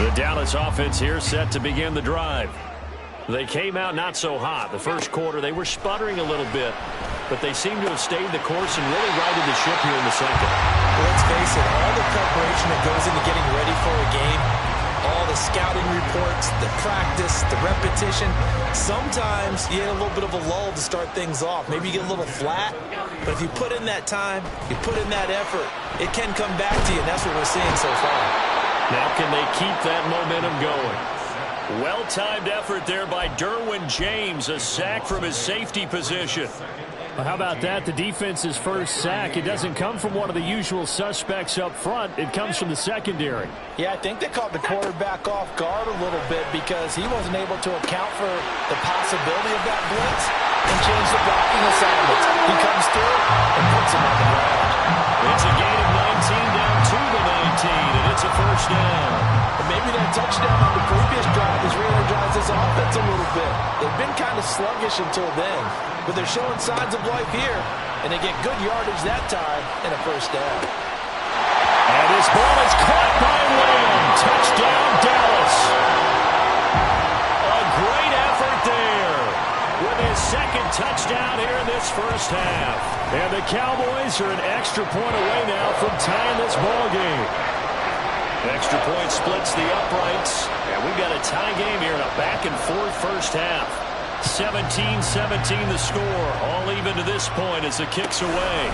The Dallas offense here set to begin the drive. They came out not so hot. The first quarter, they were sputtering a little bit, but they seem to have stayed the course and really righted the ship here in the second. Well, let's face it, all the preparation that goes into getting ready for a game, all the scouting reports, the practice, the repetition, sometimes you get a little bit of a lull to start things off. Maybe you get a little flat, but if you put in that time, you put in that effort, it can come back to you, and that's what we're seeing so far. Now can they keep that momentum going? Well-timed effort there by Derwin James, a sack from his safety position. Well, how about that? The defense's first sack. It doesn't come from one of the usual suspects up front. It comes from the secondary. Yeah, I think they caught the quarterback off guard a little bit because he wasn't able to account for the possibility of that blitz and change the blocking assignments. He comes through and puts him on the ground. It's a gain of 19 down to the 19, and it's a first down. And maybe that touchdown on the previous drive has re-energized this offense a little bit. They've been kind of sluggish until then, but they're showing signs of life here, and they get good yardage that time and a first down. And this ball is caught by Lamb. Touchdown, Dallas. A great effort there with his second touchdown here in this first half. And the Cowboys are an extra point away now from tying this ball game. Extra point splits the uprights, and we've got a tie game here in a back-and-forth first half. 17-17 the score, all even to this point as the kick's away.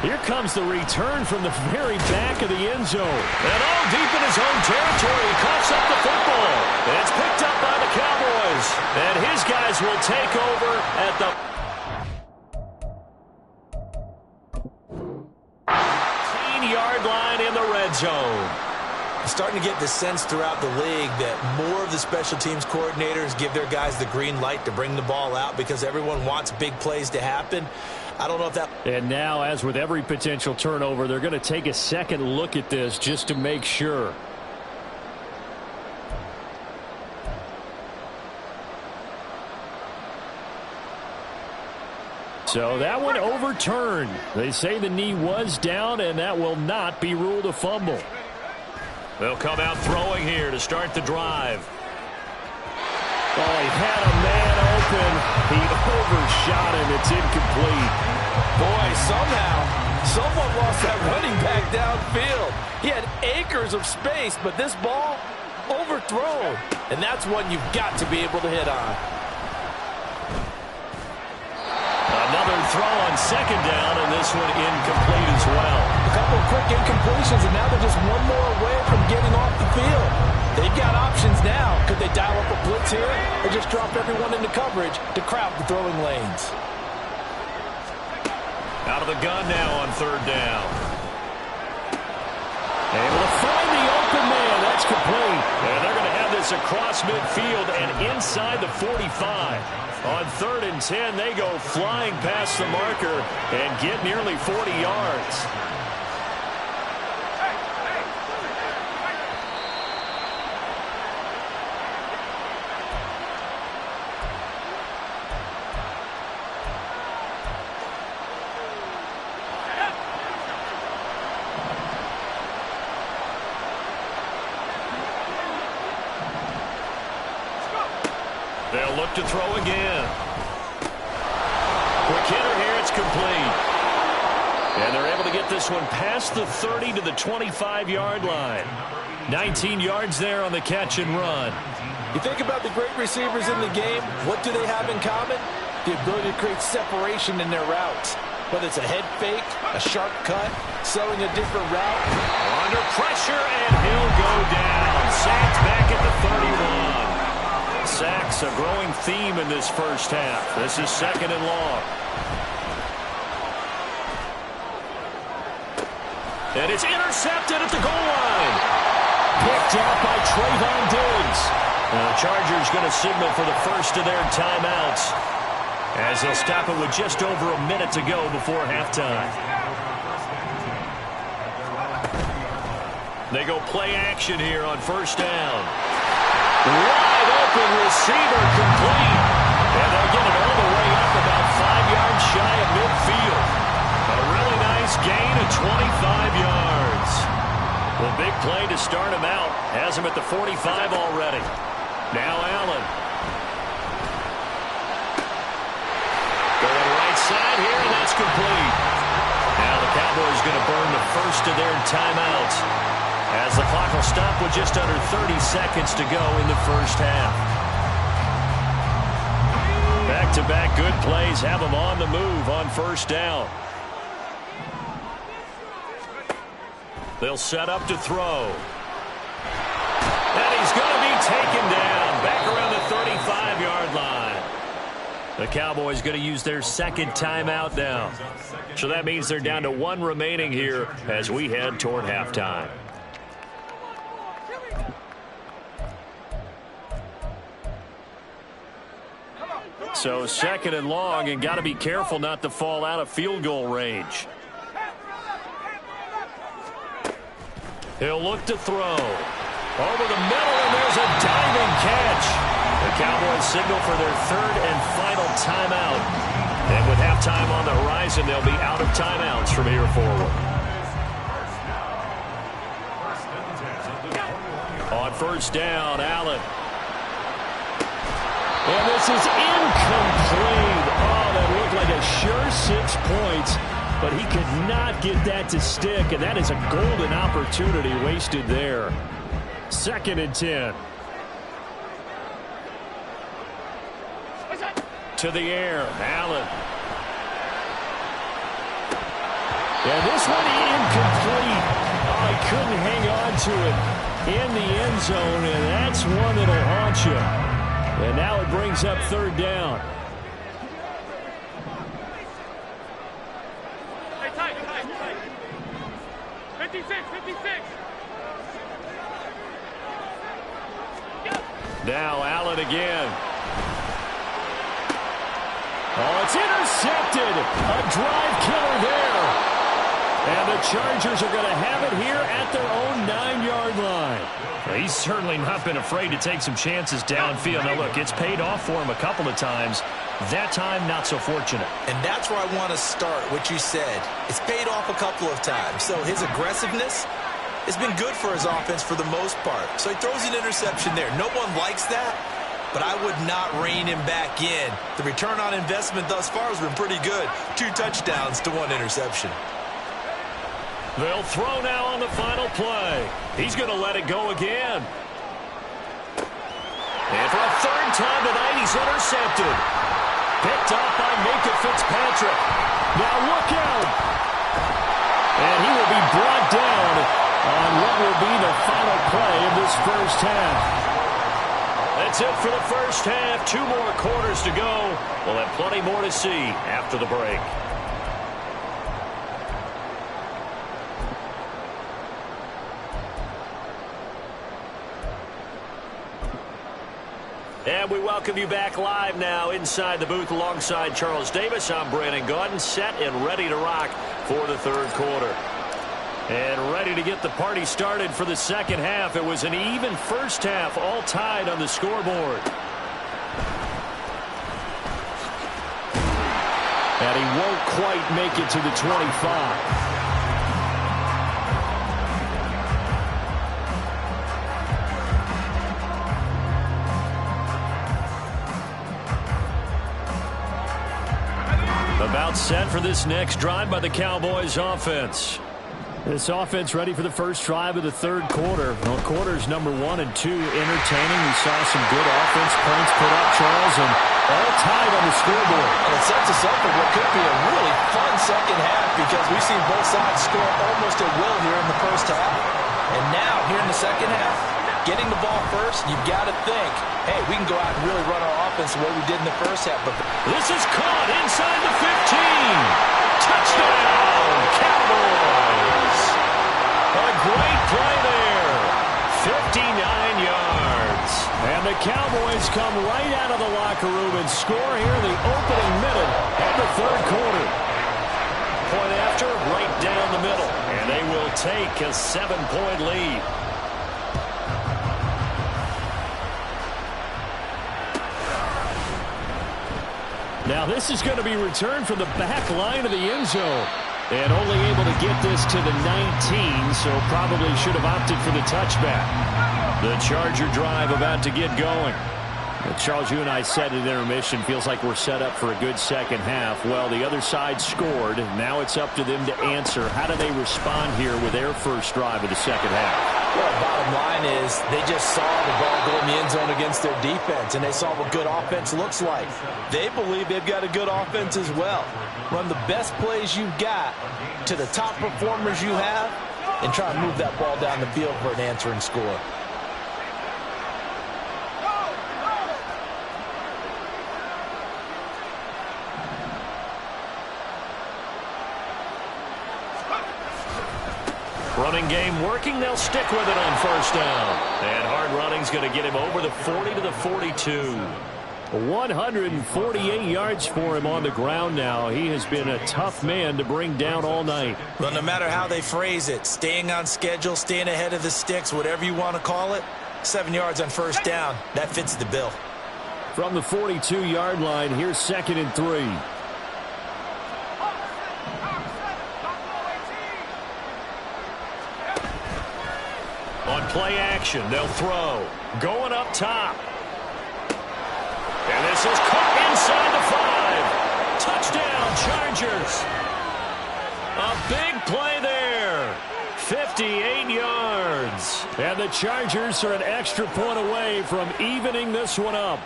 Here comes the return from the very back of the end zone. And all deep in his own territory, he coughs up the football. And it's picked up by the Cowboys. And his guys will take over at the 15-yard line in the red zone. Starting to get the sense throughout the league that more of the special teams coordinators give their guys the green light to bring the ball out because everyone wants big plays to happen. I don't know if that... And now, as with every potential turnover, they're going to take a second look at this just to make sure. So that one overturned. They say the knee was down, and that will not be ruled a fumble. They'll come out throwing here to start the drive. Oh, he had a man open. He overshot him. It's incomplete. Boy, somehow, someone lost that running back downfield. He had acres of space, but this ball, overthrown. And that's one you've got to be able to hit on. Another throw on second down, and this one incomplete as well. A couple of quick incompletions, and now they're just one more away from getting off the field. They've got options now. Could they dial up a blitz here or just drop everyone into coverage to crowd the throwing lanes? Out of the gun now on third down. Able to find the open man. That's complete. And they're going to have this across midfield and inside the 45. On 3rd and 10, they go flying past the marker and get nearly 40 yards. They'll look to throw again. Quick hitter here, it's complete. And they're able to get this one past the 30 to the 25-yard line. 19 yards there on the catch and run. You think about the great receivers in the game, what do they have in common? The ability to create separation in their routes. Whether it's a head fake, a sharp cut, sowing a different route. Under pressure, and he'll go down. Sacked back at the 31. Sacks a growing theme in this first half. This is second and long. And it's intercepted at the goal line. Picked out by Trayvon Diggs. Now the Chargers going to signal for the first of their timeouts as they'll stop it with just over a minute to go before halftime. They go play action here on first down. Wide open receiver complete. And they'll get it all the way up about 5 yards shy of midfield. A really nice gain of 25 yards. The big play to start him out. Has him at the 45 already. Now Allen. Going right side here, and that's complete. Now the Cowboys going to burn the first of their timeouts, as the clock will stop with just under 30 seconds to go in the first half. Back-to-back good plays have them on the move on first down. They'll set up to throw. And he's going to be taken down back around the 35-yard line. The Cowboys going to use their second timeout now. So that means they're down to one remaining here as we head toward halftime. So second and long, and got to be careful not to fall out of field goal range. He'll look to throw. Over the middle, and there's a diving catch. The Cowboys signal for their third and final timeout. And with halftime on the horizon, they'll be out of timeouts from here forward. On first down, Allen. And this is incomplete. Oh, that looked like a sure 6 points. But he could not get that to stick, and that is a golden opportunity wasted there. Second and 10. To the air, Allen. And this one incomplete. Oh, he couldn't hang on to it in the end zone, and that's one that'll haunt you. And now it brings up third down. Now Allen again. Oh, it's intercepted. A drive killer there. And the Chargers are going to have it here at their own 9-yard line. He's certainly not been afraid to take some chances downfield. Now, look, it's paid off for him a couple of times. That time, not so fortunate. And that's where I want to start, what you said. It's paid off a couple of times. So his aggressiveness has been good for his offense for the most part. So he throws an interception there. No one likes that, but I would not rein him back in. The return on investment thus far has been pretty good. 2 touchdowns to 1 interception. They'll throw now on the final play. He's going to let it go again. And for a third time tonight, he's intercepted. Picked off by Minka Fitzpatrick. Now look out. And he will be brought down on what will be the final play of this first half. That's it for the first half. 2 more quarters to go. We'll have plenty more to see after the break. And we welcome you back live now inside the booth alongside Charles Davis. I'm Brandon Gaudin, set and ready to rock for the third quarter. And ready to get the party started for the second half. It was an even first half, all tied on the scoreboard. And he won't quite make it to the 25. About set for this next drive by the Cowboys offense. This offense ready for the first drive of the third quarter. Well, quarters number 1 and 2 entertaining. We saw some good offense points put up, Charles, and all tied on the scoreboard. And it sets us up for what could be a really fun second half because we've seen both sides score almost at will here in the first half. And now, here in the second half, getting the ball first, you've got to think, hey, we can go out and really run our offense the way we did in the first half. But this is caught inside the 15. Touchdown, Cowboys. A great play there. 59 yards. And the Cowboys come right out of the locker room and score here in the opening minute of the third quarter. Point after, right down the middle. And they will take a 7-point lead. Now this is going to be returned from the back line of the end zone. And only able to get this to the 19, so probably should have opted for the touchback. The Charger drive about to get going. Charles, you and I said at intermission, feels like we're set up for a good second half. Well, the other side scored. Now it's up to them to answer. How do they respond here with their first drive of the second half? Well, bottom line is they just saw the ball go in the end zone against their defense, and they saw what good offense looks like. They believe they've got a good offense as well. Run the best plays you've got to the top performers you have and try to move that ball down the field for an answering score. Running game working. They'll stick with it on first down. And hard running's going to get him over the 40 to the 42. 148 yards for him on the ground now. He has been a tough man to bring down all night. Well, no matter how they phrase it, staying on schedule, staying ahead of the sticks, whatever you want to call it, 7 yards on first down, that fits the bill. From the 42-yard line, here's 2nd and 3. On play action, they'll throw. Going up top. And this is caught inside the 5. Touchdown, Chargers. A big play there. 58 yards. And the Chargers are an extra point away from evening this one up.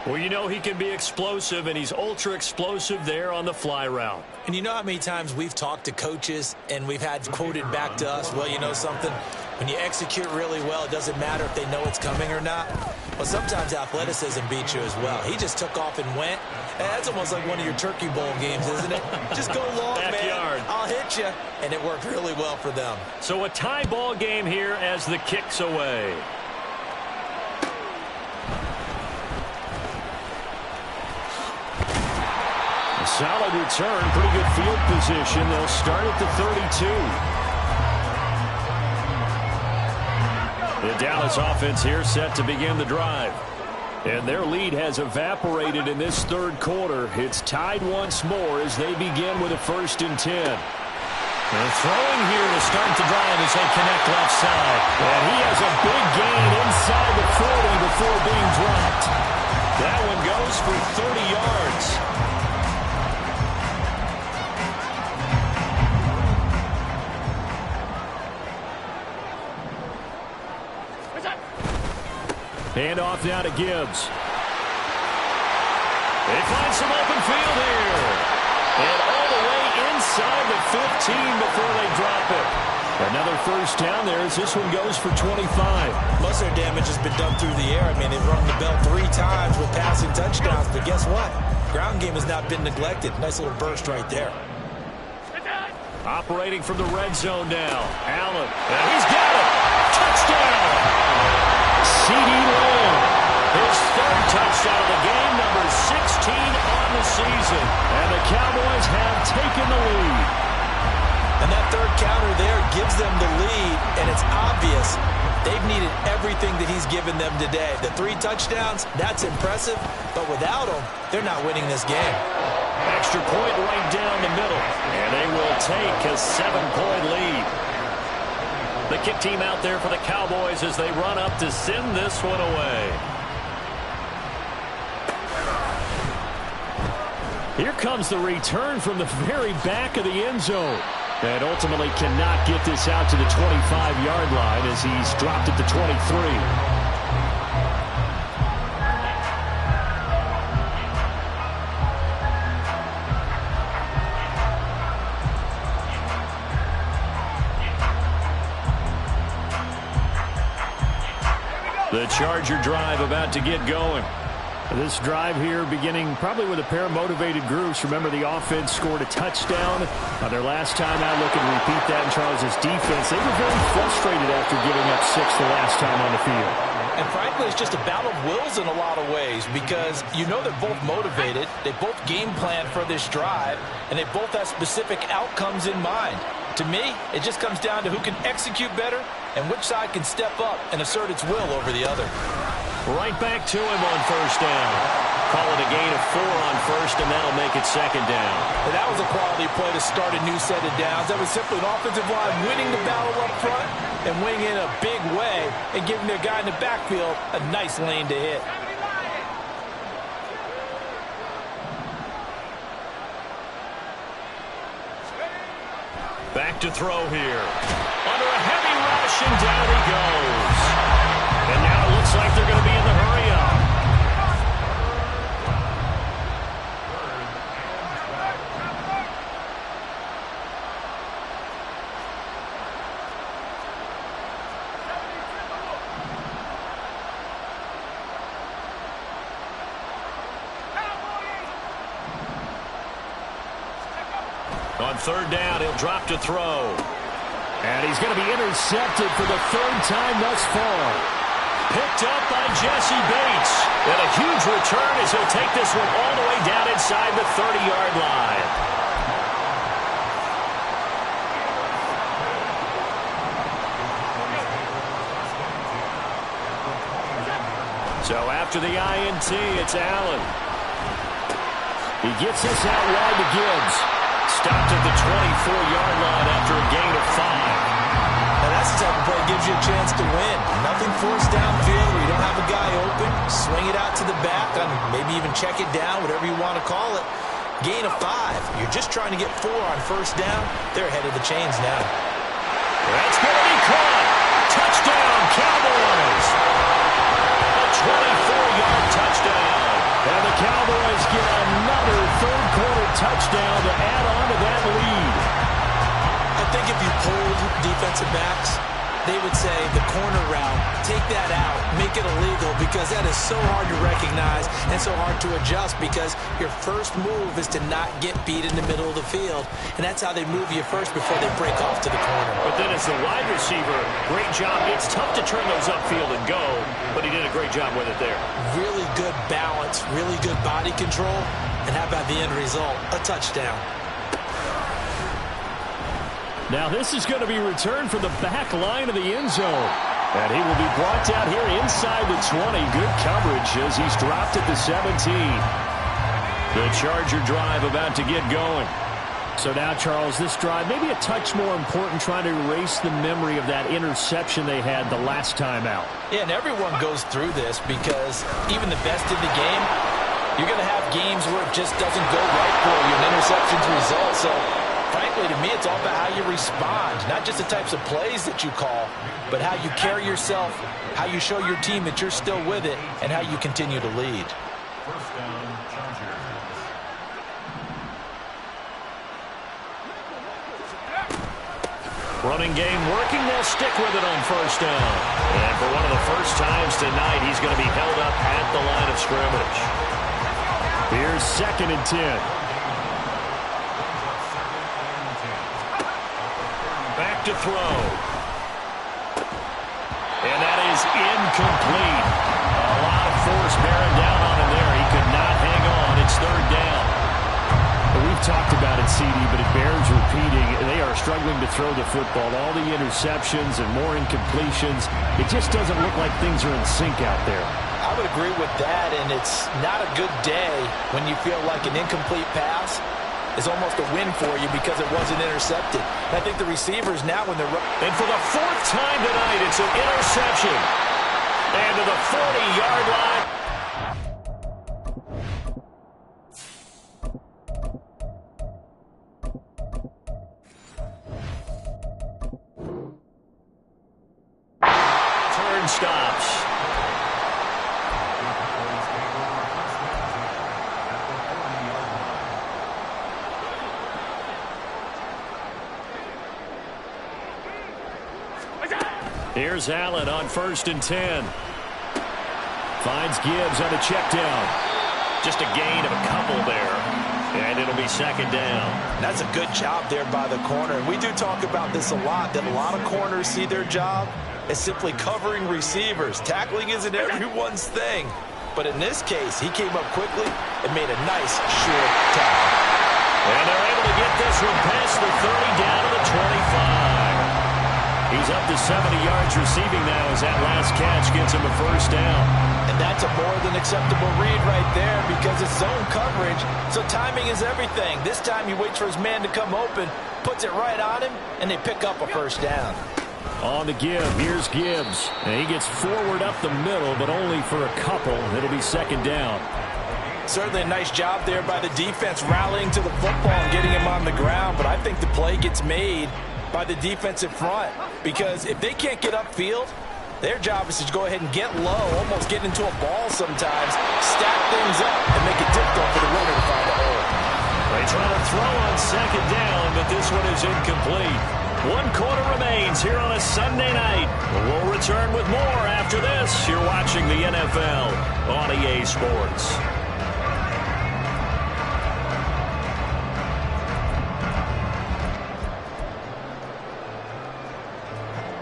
Well, you know he can be explosive, and he's ultra explosive there on the fly route. And you know how many times we've talked to coaches and we've had quoted back to us, well, you know something? When you execute really well, it doesn't matter if they know it's coming or not. Well, sometimes athleticism beats you as well. He just took off and went. And that's almost like one of your Turkey Bowl games, isn't it? Just go long, Backyard. man. I'll hit you. And it worked really well for them. So a tie ball game here as the kick's away. A solid return, pretty good field position. They'll start at the 32. The Dallas offense here set to begin the drive. And their lead has evaporated in this third quarter. It's tied once more as they begin with a 1st and 10. They're throwing here to start the drive as they connect left side. And he has a big gain inside the 40 before being dropped. That one goes for 30 yards. Hand off now to Gibbs. They find some open field here. And all the way inside the 15 before they drop it. Another first down there as this one goes for 25. Most of their damage has been done through the air. I mean, they've rung the bell 3 times with passing touchdowns. But guess what? Ground game has not been neglected. Nice little burst right there. Operating from the red zone now. Allen. And he's got it. Touchdown. C.D. Lamb, his 3rd touchdown of the game, number 16 on the season. And the Cowboys have taken the lead. And that 3rd counter there gives them the lead, and it's obvious they've needed everything that he's given them today. The 3 touchdowns, that's impressive, but without them, they're not winning this game. Extra point right down the middle, and they will take a 7-point lead. The kick team out there for the Cowboys as they run up to send this one away. Here comes the return from the very back of the end zone. And ultimately cannot get this out to the 25-yard line as he's dropped at the 23. The Charger drive about to get going. This drive here beginning probably with a pair of motivated groups. Remember, the offense scored a touchdown their last time out. Looking to repeat that in Charles' defense. They were very frustrated after giving up 6 the last time on the field. And frankly, it's just a battle of wills in a lot of ways because you know they're both motivated. They both game plan for this drive, and they both have specific outcomes in mind. To me, it just comes down to who can execute better and which side can step up and assert its will over the other. Right back to him on first down. Call it a gain of 4 on first, and that'll make it second down. And that was a quality play to start a new set of downs. That was simply an offensive line winning the battle up front and winning in a big way and giving their guy in the backfield a nice lane to hit. Back to throw here. Under a heavy rush, and down he goes. And now it looks like they're going to be in the hurry-up. On third down, he'll drop to throw. And he's going to be intercepted for the third time thus far. Picked up by Jesse Bates. And a huge return as he'll take this one all the way down inside the 30-yard line. So after the INT, it's Allen. He gets this out wide to Gibbs. Stopped at the 24-yard line after a gain of 5. Now that's the type of play that gives you a chance to win. Nothing forced downfield where you don't have a guy open. Swing it out to the back and maybe even check it down, whatever you want to call it. Gain of 5. You're just trying to get 4 on first down. They're ahead of the chains now. That's going to be caught. Touchdown, Cowboys. A 24-yard touchdown. And the Cowboys get another third-quarter touchdown to add on to that lead. I think if you pulled defensive backs, they would say the corner route, take that out, make it illegal, because that is so hard to recognize and so hard to adjust, because your first move is to not get beat in the middle of the field, and that's how they move you first before they break off to the corner. But then as the wide receiver, great job. It's tough to turn those upfield and go, but he did a great job with it there. Really good balance, really good body control, and how about the end result? A touchdown. Now this is going to be returned from the back line of the end zone. And he will be brought down here inside the 20. Good coverage as he's dropped at the 17. The Charger drive about to get going. So now, Charles, this drive maybe a touch more important, trying to erase the memory of that interception they had the last time out. Yeah, and everyone goes through this because even the best in the game, you're going to have games where it just doesn't go right for you, and interceptions result. So frankly, to me, it's all about how you respond, not just the types of plays that you call, but how you carry yourself, how you show your team that you're still with it, and how you continue to lead. First down, Chargers. Running game working, they'll stick with it on first down. And for one of the first times tonight, he's going to be held up at the line of scrimmage. Here's 2nd and 10. Back to throw. And that is incomplete. A lot of force bearing down on him there. He could not hang on. It's 3rd down. We've talked about it, CD, but it bears repeating. They are struggling to throw the football. All the interceptions and more incompletions. It just doesn't look like things are in sync out there. I would agree with that, and it's not a good day when you feel like an incomplete pass is almost a win for you because it wasn't intercepted. And I think the receivers now, when they're... And for the 4th time tonight, it's an interception. And to the 40-yard line. Turn stops. Here's Allen on 1st and 10. Finds Gibbs on a check down. Just a gain of a couple there. And it'll be 2nd down. That's a good job there by the corner. And we do talk about this a lot, that a lot of corners see their job as simply covering receivers. Tackling isn't everyone's thing. But in this case, he came up quickly and made a nice, sure tackle. And they're able to get this one past the 30 down to the 25. He He's up to 70 yards receiving now as that last catch gets him a first down. And that's a more than acceptable read right there because it's zone coverage, so timing is everything. This time he waits for his man to come open, puts it right on him, and they pick up a first down. On the give, here's Gibbs. And he gets forward up the middle, but only for a couple. It'll be second down. Certainly a nice job there by the defense rallying to the football and getting him on the ground, but I think the play gets made by the defensive front because if they can't get upfield, their job is to go ahead and get low, almost get into a ball sometimes, stack things up, and make it difficult for the runner to find a hole. They try to throw on second down, but this one is incomplete. 1 quarter remains here on a Sunday night. We'll return with more after this. You're watching the NFL on EA Sports.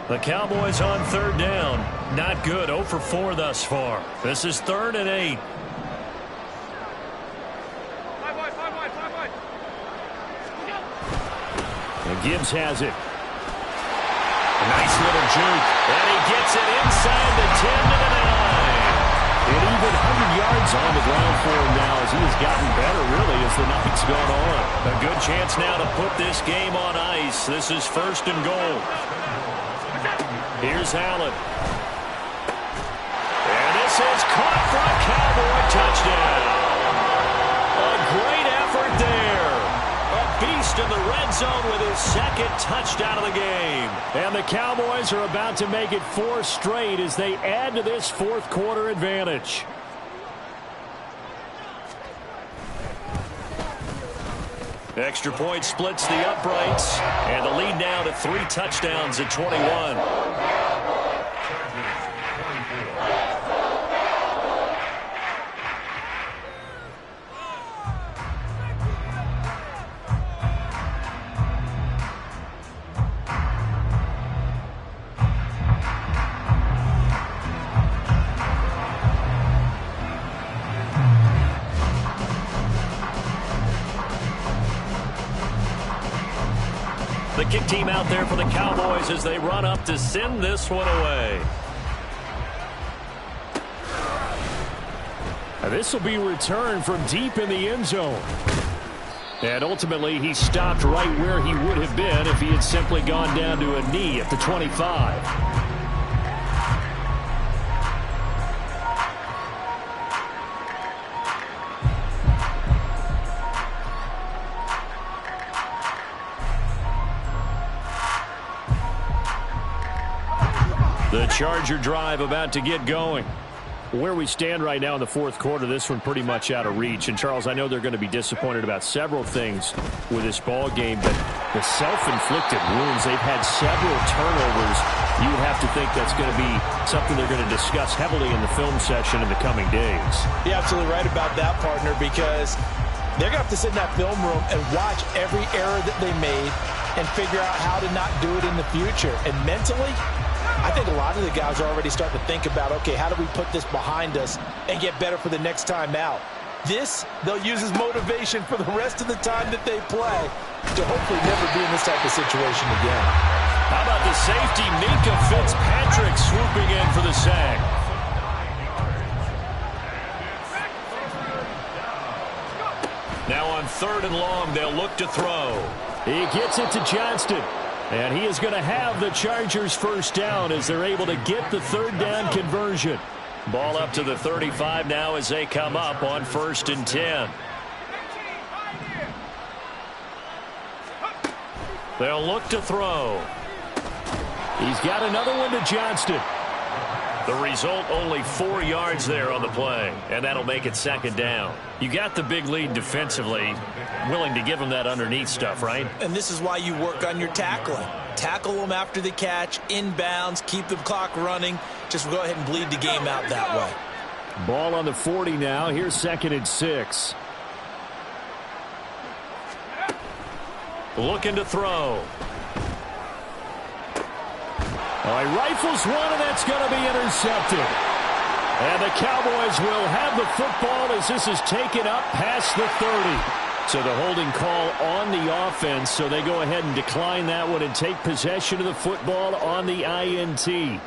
The Cowboys on third down. Not good. 0 for 4 thus far. This is 3rd and 8. And Gibbs has it. A nice little juke. And he gets it inside the 10 to the 9. And even 100 yards on the ground for him now as he has gotten better, really, as the night's gone on. A good chance now to put this game on ice. This is 1st and goal. Here's Allen. And this is caught for a Cowboy touchdown. A great effort there. A beast in the red zone with his 2nd touchdown of the game. And the Cowboys are about to make it 4 straight as they add to this 4th quarter advantage. Extra point splits the uprights, and the lead now to 3 touchdowns at 21. The kick team out there for the Cowboys as they run up to send this one away. This will be returned from deep in the end zone. And ultimately, he stopped right where he would have been if he had simply gone down to a knee at the 25. The Charger drive about to get going. Where we stand right now in the 4th quarter, this one pretty much out of reach. And, Charles, I know they're going to be disappointed about several things with this ball game, but the self-inflicted wounds, they've had several turnovers. You would have to think that's going to be something they're going to discuss heavily in the film session in the coming days. You're absolutely right about that, partner, because they're going to have to sit in that film room and watch every error that they made and figure out how to not do it in the future. And mentally, I think a lot of the guys are already starting to think about, okay, how do we put this behind us and get better for the next time out? This, they'll use as motivation for the rest of the time that they play to hopefully never be in this type of situation again. How about the safety, Minka Fitzpatrick, swooping in for the sack? Now on 3rd and long, they'll look to throw. He gets it to Johnston. And he is going to have the Chargers first down as they're able to get the 3rd down conversion. Ball up to the 35 now as they come up on 1st and 10. They'll look to throw. He's got another one to Johnston. The result, only 4 yards there on the play, and that'll make it 2nd down. You got the big lead defensively, willing to give them that underneath stuff, right? And this is why you work on your tackling. Tackle them after the catch, inbounds, keep the clock running. Just go ahead and bleed the game out that way. Ball on the 40 now. Here's 2nd and 6. Looking to throw. Oh, he rifles one, and that's going to be intercepted. And the Cowboys will have the football as this is taken up past the 30. So the holding call on the offense, so they go ahead and decline that one and take possession of the football on the INT.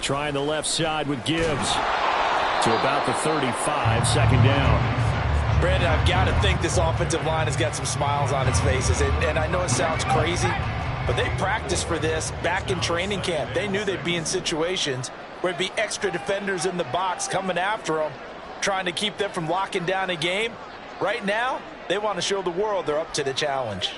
Trying the left side with Gibbs to about the 35, second down. Brandon, I've got to think this offensive line has got some smiles on its faces. And I know it sounds crazy, but they practiced for this back in training camp. They knew they'd be in situations where it'd be extra defenders in the box coming after them, trying to keep them from locking down a game. Right now, they want to show the world they're up to the challenge.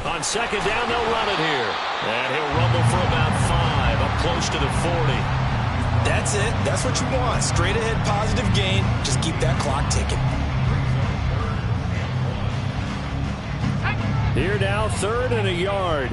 On second down, they'll run it here. And he'll rumble for about 5, up close to the 40. That's it. That's what you want. Straight ahead positive gain. Just keep that clock ticking. Here now, 3rd and a yard.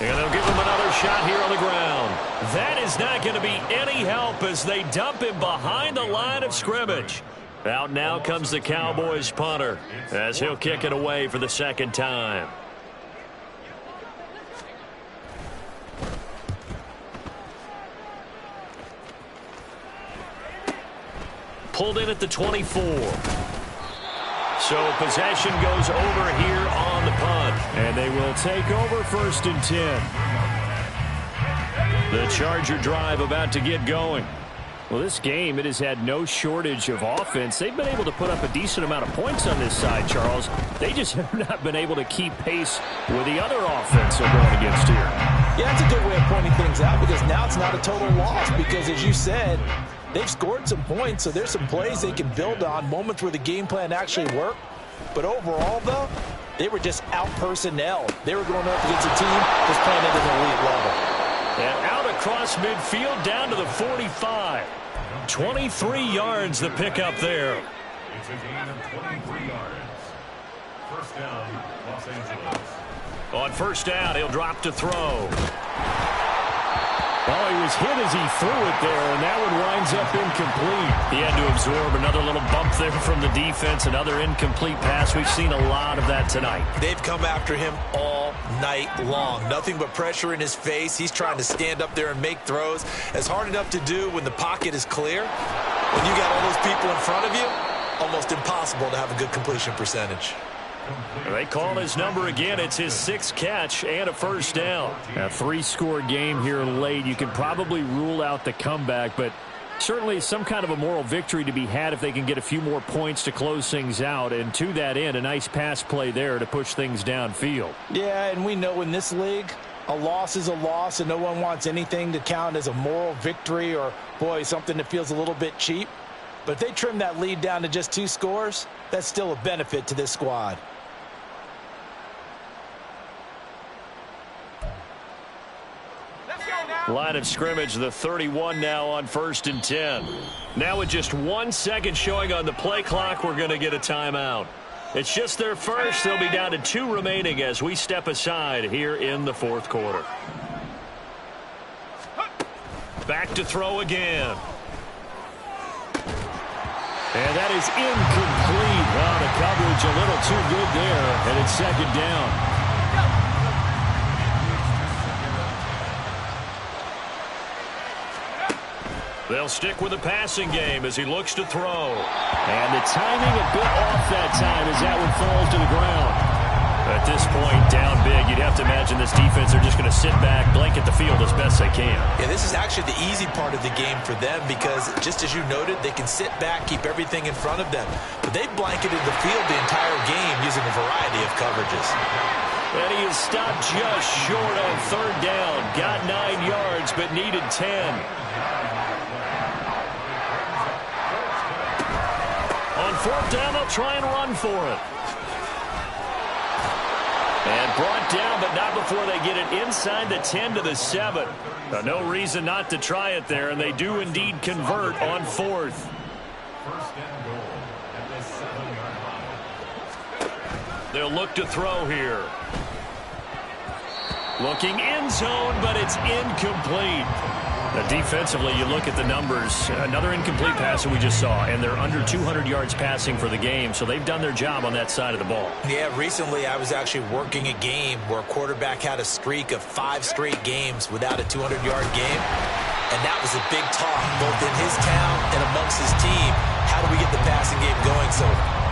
And they'll give him another shot here on the ground. That is not going to be any help as they dump him behind the line of scrimmage. Out now comes the Cowboys punter as he'll kick it away for the second time. Pulled in at the 24. So possession goes over here on the punt. And they will take over 1st and 10. The Charger drive about to get going. Well, this game, it has had no shortage of offense. They've been able to put up a decent amount of points on this side, Charles. They just have not been able to keep pace with the other offense they're going against here. Yeah, that's a good way of pointing things out because now it's not a total loss because, as you said, they've scored some points, so there's some plays they can build on, moments where the game plan actually worked. But overall, though, they were just out-personnel. They were going up against a team just playing at an elite level. And out across midfield down to the 45. 23 yards the pickup there. It's a gain of 23 yards. First down, Los Angeles. On first down, he'll drop to throw. Well, he was hit as he threw it there, and that one winds up incomplete. He had to absorb another little bump there from the defense, another incomplete pass. We've seen a lot of that tonight. They've come after him all night long. Nothing but pressure in his face. He's trying to stand up there and make throws. It's hard enough to do when the pocket is clear. When you got all those people in front of you, almost impossible to have a good completion percentage. They call his number again. It's his 6th catch and a first down. A 3-score game here late. You can probably rule out the comeback, but certainly some kind of a moral victory to be had if they can get a few more points to close things out. And to that end, a nice pass play there to push things downfield. Yeah, and we know in this league, a loss is a loss, and no one wants anything to count as a moral victory or, boy, something that feels a little bit cheap. But if they trim that lead down to just 2 scores, that's still a benefit to this squad. Line of scrimmage, the 31 now on 1st and 10. Now with just 1 second showing on the play clock, we're going to get a timeout. It's just their first. They'll be down to 2 remaining as we step aside here in the 4th quarter. Back to throw again. And that is incomplete. Wow, the coverage a little too good there, and it's 2nd down. They'll stick with the passing game as he looks to throw. And the timing a bit off that time as that one falls to the ground. At this point, down big, you'd have to imagine this defense are just going to sit back, blanket the field as best they can. Yeah, this is actually the easy part of the game for them because, just as you noted, they can sit back, keep everything in front of them. But they've blanketed the field the entire game using a variety of coverages. And he is stopped just short on 3rd down. Got 9 yards, but needed 10. On 4th down, they'll try and run for it. And brought down, but not before they get it inside the 10 to the 7. Now, no reason not to try it there, and they do indeed convert on 4th. First and goal at the 7-yard line. They'll look to throw here. Looking end zone, but it's incomplete. Defensively, you look at the numbers. Another incomplete pass that we just saw, and they're under 200 yards passing for the game, so they've done their job on that side of the ball. Yeah, recently I was actually working a game where a quarterback had a streak of 5 straight games without a 200-yard game, and that was a big talk both in his town and amongst his team. How do we get the passing game going? So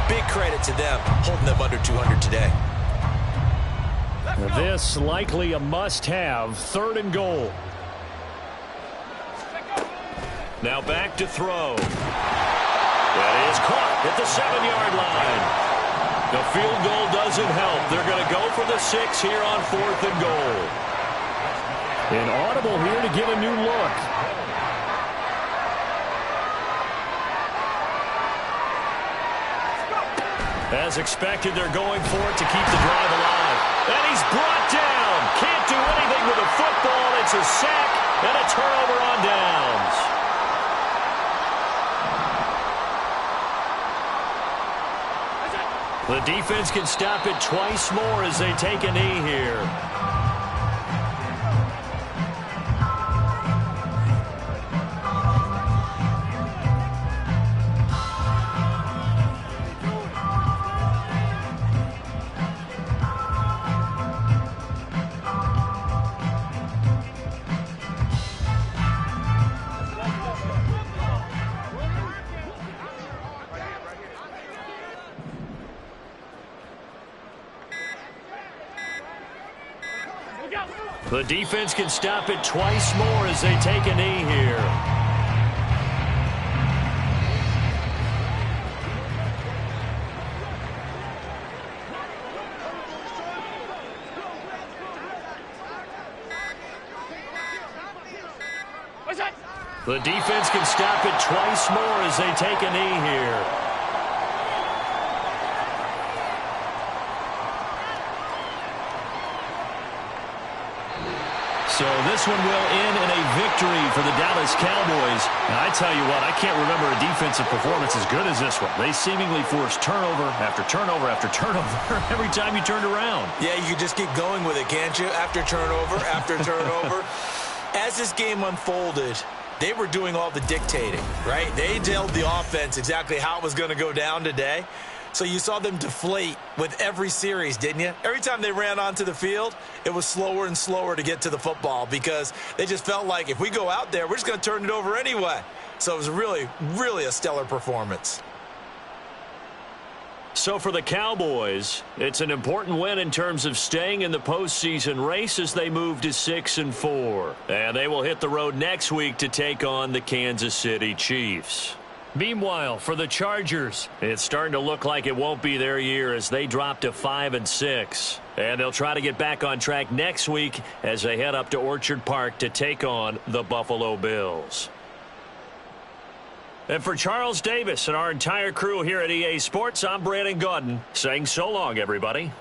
big credit to them holding them under 200 today. This likely a must-have, 3rd and goal. Now back to throw. That is caught at the 7-yard line. The field goal doesn't help. They're going to go for the 6 here on 4th and goal. An audible here to get a new look. As expected, they're going for it to keep the drive alive. And he's brought down. Can't do anything with a football. It's a sack and a turnover on downs. The defense can stop it twice more as they take a knee here. The defense can stop it twice more as they take a knee here. The defense can stop it twice more as they take a knee here. So this one will end in a victory for the Dallas Cowboys. Now, I tell you what, I can't remember a defensive performance as good as this one. They seemingly forced turnover after turnover after turnover every time you turned around. Yeah, you can just keep going with it, can't you? After turnover, after turnover. As this game unfolded, they were doing all the dictating, right? They told the offense exactly how it was going to go down today. So you saw them deflate with every series, didn't you? Every time they ran onto the field, it was slower and slower to get to the football because they just felt like if we go out there, we're just going to turn it over anyway. So it was really, really a stellar performance. So for the Cowboys, it's an important win in terms of staying in the postseason race as they move to 6-4. And they will hit the road next week to take on the Kansas City Chiefs. Meanwhile, for the Chargers, it's starting to look like it won't be their year as they drop to 5-6. And they'll try to get back on track next week as they head up to Orchard Park to take on the Buffalo Bills. And for Charles Davis and our entire crew here at EA Sports, I'm Brandon Gaudin saying so long, everybody.